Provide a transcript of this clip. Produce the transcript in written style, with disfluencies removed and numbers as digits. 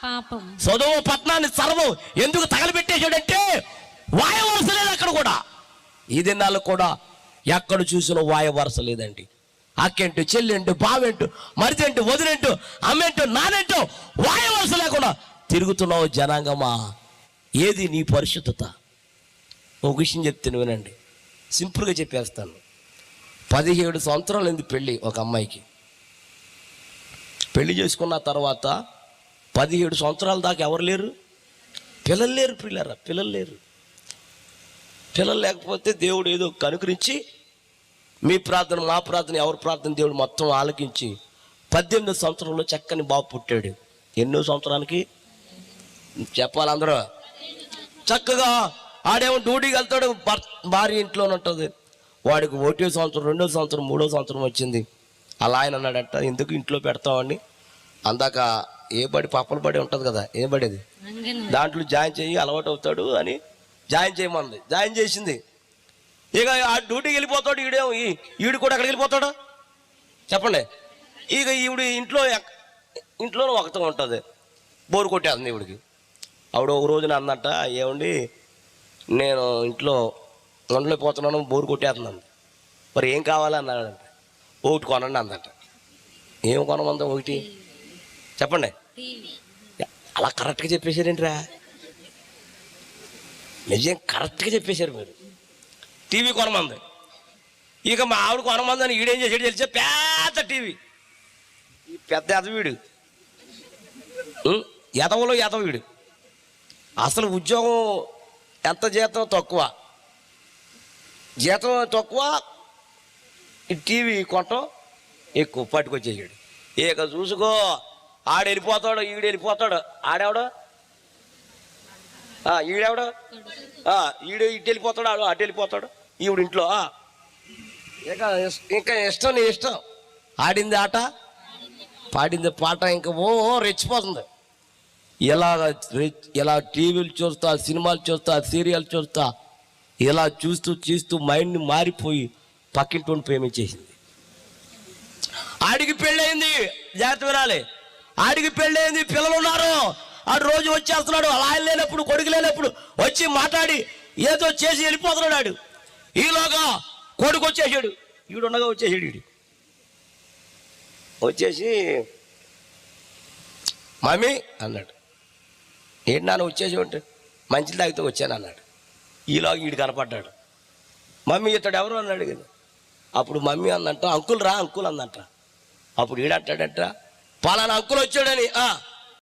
పాపం. సొదొమ పట్టణాన్ని సర్వం ఎందుకు తగలబెట్టేశాడంటే వాయ వరుస లేదు అక్కడ కూడా. ఈ దినాల్లో కూడా ఎక్కడ చూసిన వాయ వరుస లేదండి. అక్కేంటో చెల్లెంటో బావేంటో మరిదేంటో వదిలేంటో అమ్మేంటో నానేంటో వాయ వరుస లేకుండా తిరుగుతున్నావు జనాంగమా. ఏది నీ పరిశుద్ధత? ఒక విషయం చెప్తాను వినండి, సింపుల్గా చెప్పేస్తాను. 17 సంవత్సరాలు అయింది పెళ్ళి ఒక అమ్మాయికి. పెళ్లి చేసుకున్న తర్వాత 17 సంవత్సరాల దాకా ఎవరు లేరు, పిల్లలు లేరు. పిల్లరా పిల్లలు లేరు. పిల్లలు లేకపోతే దేవుడు ఏదో కనుకరించి మీ ప్రార్థన మా ప్రార్థన ఎవరి ప్రార్థన దేవుడు మొత్తం ఆలకించి 18 సంవత్సరంలో చక్కని బాబు పుట్టాడు. ఎన్నో సంవత్సరానికి చెప్పాలి అందరూ. చక్కగా ఆడేమో డ్యూటీకి వెళ్తాడు, భార్య ఇంట్లోనే ఉంటుంది. వాడికి 1వ సంవత్సరం 2వ సంవత్సరం 3వ సంవత్సరం వచ్చింది. అలా ఆయన అన్నాడంట, ఎందుకు ఇంట్లో పెడతామని. అందాక ఏ బడి పప్పల బడి ఉంటుంది కదా, ఏ బడేది దాంట్లో జాయిన్ చేయి అలవాటు అవుతాడు అని జాయిన్ చేయమంది. జాయిన్ చేసింది. ఇక ఆ డ్యూటీకి వెళ్ళిపోతాడు. ఈడు కూడా ఎక్కడికి వెళ్ళిపోతాడు చెప్పండి. ఇక ఈవిడ ఇంట్లోనే ఒకతో ఉంటుంది, బోరు కొట్టేస్తుంది ఈవిడికి. ఆవిడ ఒక రోజున అందంట, ఏమండి నేను ఇంట్లో ఉండలేకపోతున్నాను, బోరు కొట్టేస్తున్నాను, మరి ఏం కావాలి అన్నాడంట. ఒకటి కొనండి అందంట. ఏం కొనమందా ఒకటి చెప్పండి. అలా కరెక్ట్గా చెప్పేశారేంట్రా, నిజం కరెక్ట్గా చెప్పేశారు మీరు. టీవీ కొనమంది. ఇక మా ఆవిడ కొనమందని ఈడేం చేసాడు తెలిసే, పెద్ద టీవీ. ఈ పెద్ద ఎదవీడు, ఎదవలో ఎదవీడు. అసలు ఉద్యోగం ఎంత జీతం తక్కువ, జీతం తక్కువ, ఈ టీవీ కొనటం ఎక్కువ. పట్టుకొచ్చేసాడు. ఇక చూసుకో, ఆడు వెళ్ళిపోతాడు, ఈడు వెళ్ళిపోతాడు. ఆడేవాడు ఈడేవాడు ఈడు ఇటు వెళ్ళిపోతాడు, ఆడు అటు వెళ్ళిపోతాడు. ఈవిడ ఇంట్లో ఇంకా ఇష్టం నీ ఇష్టం. ఆడింది ఆట, పాడింది పాట, ఇంకా ఓ రెచ్చిపోతుంది. ఇలా టీవీలు చూస్తా, సినిమాలు చూస్తా, సీరియల్ చూస్తా, ఇలా చూస్తూ చూస్తూ మైండ్ మారిపోయి పక్కింటి ప్రేమించేసింది. ఆడికి పెళ్ళయింది, జాగ్రత్త వినాలి. ఆడికి పెళ్ళయింది, పిల్లలు ఉన్నారు. ఆడు రోజు వచ్చేస్తున్నాడు. అలా ఆయన లేనప్పుడు, కొడుకు లేనప్పుడు వచ్చి మాట్లాడి ఏదో చేసి వెళ్ళిపోతున్నాడు. ఆడు ఈలోగా కొడుకు వచ్చేసాడు, ఈడుండగా వచ్చేసాడు. ఈడు వచ్చేసి మమ్మీ అన్నాడు. ఏంటి నాన్న వచ్చేసి ఉంటే, మంచిది తాగితే వచ్చాను అన్నాడు. ఈలోగా ఈడు కనపడ్డాడు. మమ్మీ ఇతడు ఎవరు అన్నాడు కదా. అప్పుడు మమ్మీ అందంట, అంకుల్ రా అంకుల్ అందంట. అప్పుడు ఈడంటాడంట, పలానా అంకుల్ వచ్చాడని.